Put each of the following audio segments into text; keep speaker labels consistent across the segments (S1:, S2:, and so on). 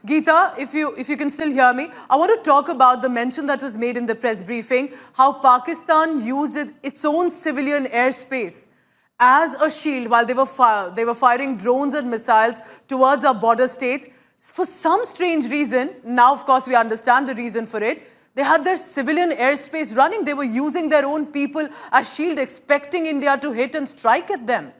S1: Geeta, if you can still hear me, I want to talk about the mention that was made in the press briefing, how Pakistan used its own civilian airspace as a shield while they were firing drones and missiles towards our border states. For some strange reason, now of course we understand the reason for it, they had their civilian airspace running. They were using their own people as shield, expecting India to hit and strike at them.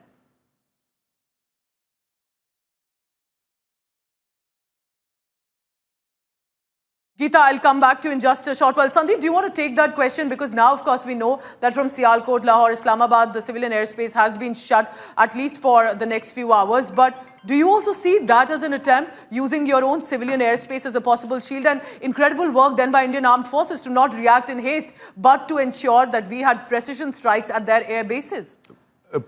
S1: Geeta, I'll come back to you in just a short while. Sandeep, do you want to take that question? Because now, of course, we know that from Sialkot, Lahore, Islamabad, the civilian airspace has been shut, at least for the next few hours. But do you also see that as an attempt, using your own civilian airspace as a possible shield? And incredible work done by Indian Armed Forces to not react in haste, but to ensure that we had precision strikes at their air bases.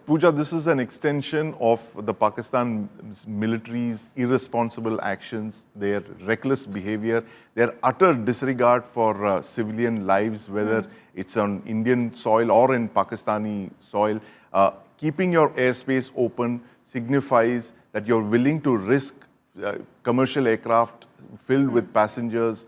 S2: Pooja, this is an extension of the Pakistan military's irresponsible actions, their reckless behavior, their utter disregard for civilian lives, whether it's on Indian soil or in Pakistani soil. Keeping your airspace open signifies that you're willing to risk commercial aircraft filled with passengers,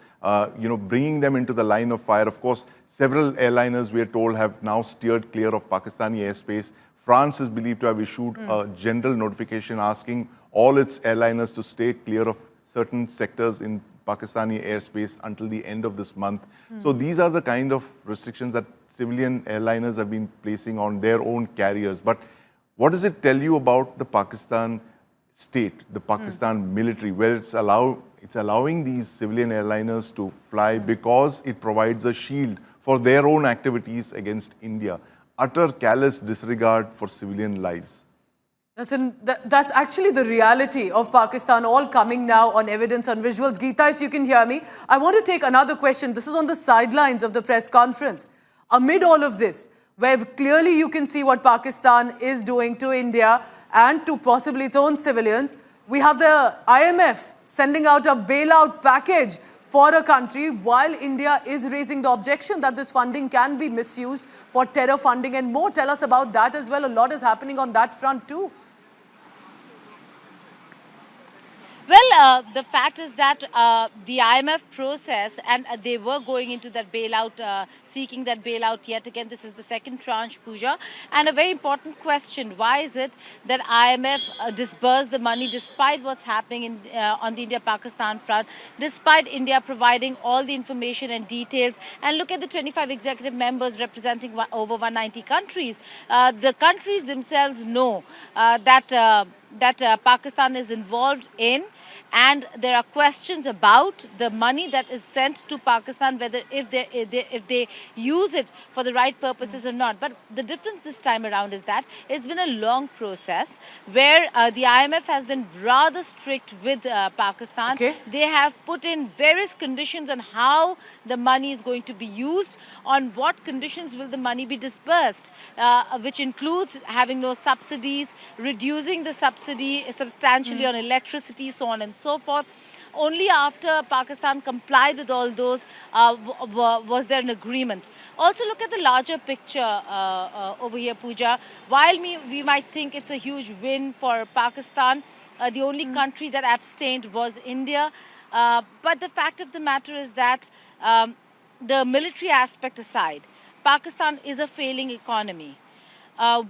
S2: bringing them into the line of fire. Of course, several airliners, we are told, have now steered clear of Pakistani airspace. France is believed to have issued a general notification asking all its airliners to stay clear of certain sectors in Pakistani airspace until the end of this month. So these are the kind of restrictions that civilian airliners have been placing on their own carriers. But what does it tell you about the Pakistan state, the Pakistan military, where it's allowing these civilian airliners to fly because it provides a shield for their own activities against India? Utter callous disregard for civilian lives.
S1: That's actually the reality of Pakistan, all coming now on evidence, on visuals. Geeta, if you can hear me, I want to take another question. This is on the sidelines of the press conference. Amid all of this, where clearly you can see what Pakistan is doing to India and to possibly its own civilians, we have the IMF sending out a bailout package for a country, while India is raising the objection that this funding can be misused for terror funding and more. Tell us about that as well. A lot is happening on that front too.
S3: Well, the fact is that the IMF process, and they were going into that bailout, seeking that bailout yet again. This is the second tranche, Pooja. And a very important question, why is it that IMF disbursed the money despite what's happening on the India-Pakistan front, despite India providing all the information and details? And look at the 25 executive members representing over 190 countries. The countries themselves know that Pakistan is involved in, and there are questions about the money that is sent to Pakistan, whether if they use it for the right purposes or not. But the difference this time around is that it's been a long process where the IMF has been rather strict with Pakistan.
S1: Okay.
S3: They have put in various conditions on how the money is going to be used, on what conditions will the money be disbursed, which includes having no subsidies, reducing the subsidy substantially on electricity, so on and so forth. Only after Pakistan complied with all those was there an agreement. Also look at the larger picture over here, Pooja. While we might think it's a huge win for Pakistan, the only country that abstained was India. But the fact of the matter is that the military aspect aside, Pakistan is a failing economy.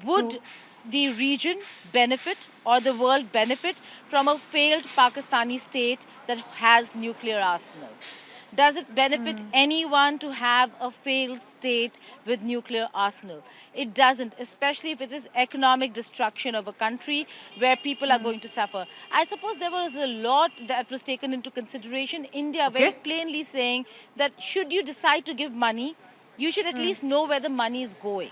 S3: Would the region benefit or the world benefit from a failed Pakistani state that has nuclear arsenal? Does it benefit anyone to have a failed state with nuclear arsenal? It doesn't, especially if it is economic destruction of a country where people are going to suffer. I suppose there was a lot that was taken into consideration. India very plainly saying that should you decide to give money, you should at least know where the money is going.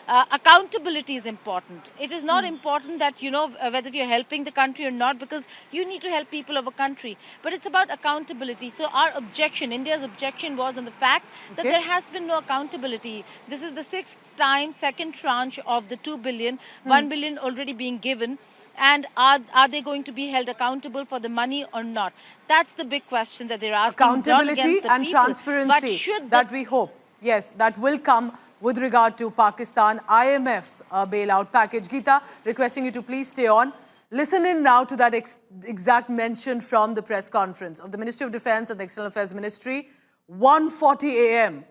S3: Accountability is important. It is not important that, whether you're helping the country or not, because you need to help people of a country. But it's about accountability. So our objection, India's objection was on the fact that there has been no accountability. This is the sixth time, second tranche of the 2 billion, 1 billion already being given. And are they going to be held accountable for the money or not? That's the big question that they're asking.
S1: Accountability and transparency that we hope, yes, that will come with regard to Pakistan IMF bailout package. Geeta, requesting you to please stay on. Listen in now to that exact mention from the press conference of the Ministry of Defence and the External Affairs Ministry. 1:40 a.m.,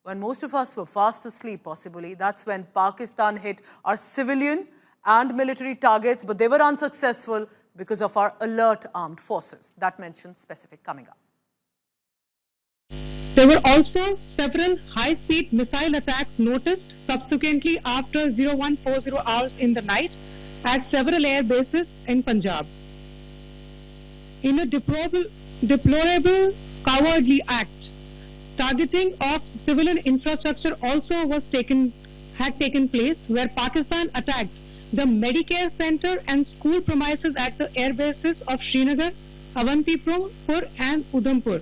S1: when most of us were fast asleep, possibly, that's when Pakistan hit our civilian and military targets, but they were unsuccessful because of our alert armed forces. That mention specific coming up.
S4: There were also several high-speed missile attacks noticed subsequently after 0140 hours in the night at several air bases in Punjab. In a deplorable cowardly act, targeting of civilian infrastructure also had taken place, where Pakistan attacked the Medicare Center and school premises at the air bases of Srinagar, Avantipur and Udhampur,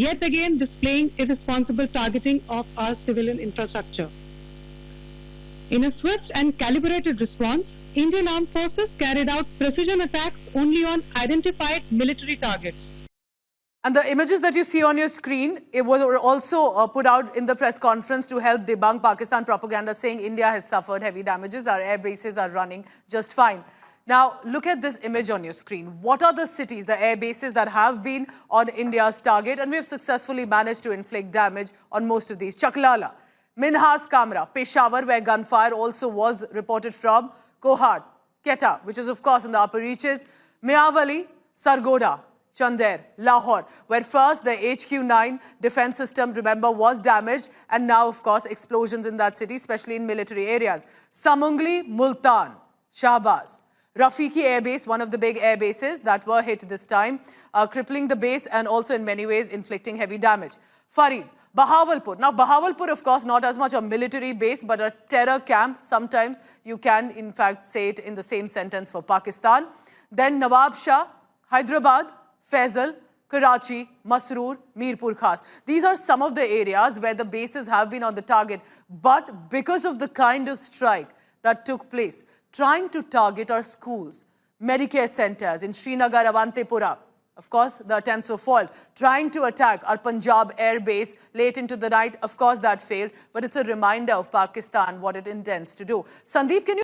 S4: yet again displaying irresponsible targeting of our civilian infrastructure. In a swift and calibrated response, Indian Armed Forces carried out precision attacks only on identified military targets.
S1: And the images that you see on your screen, it was also put out in the press conference to help debunk Pakistan propaganda saying India has suffered heavy damages, our air bases are running just fine. Now, look at this image on your screen. What are the cities, the air bases that have been on India's target? And we've successfully managed to inflict damage on most of these. Chaklala, Minhas Kamra, Peshawar, where gunfire also was reported from, Kohad, Quetta, which is of course in the upper reaches, Miawali, Sargoda, Chander, Lahore, where first the HQ-9 defense system, remember, was damaged, and now, of course, explosions in that city, especially in military areas. Samungli, Multan, Shahbaz, Rafiki Air Base, one of the big air bases that were hit this time, crippling the base and also in many ways inflicting heavy damage. Farid, Bahawalpur. Now, Bahawalpur, of course, not as much a military base, but a terror camp. Sometimes you can, in fact, say it in the same sentence for Pakistan. Then Nawab Shah, Hyderabad, Faisal, Karachi, Masroor, Mirpur Khas. These are some of the areas where the bases have been on the target. But because of the kind of strike that took place, trying to target our schools, Medicare centers in Srinagar, Avantipura, of course, the attempts were foiled. Trying to attack our Punjab air base late into the night, of course, that failed. But it's a reminder of Pakistan, what it intends to do. Sandeep, can you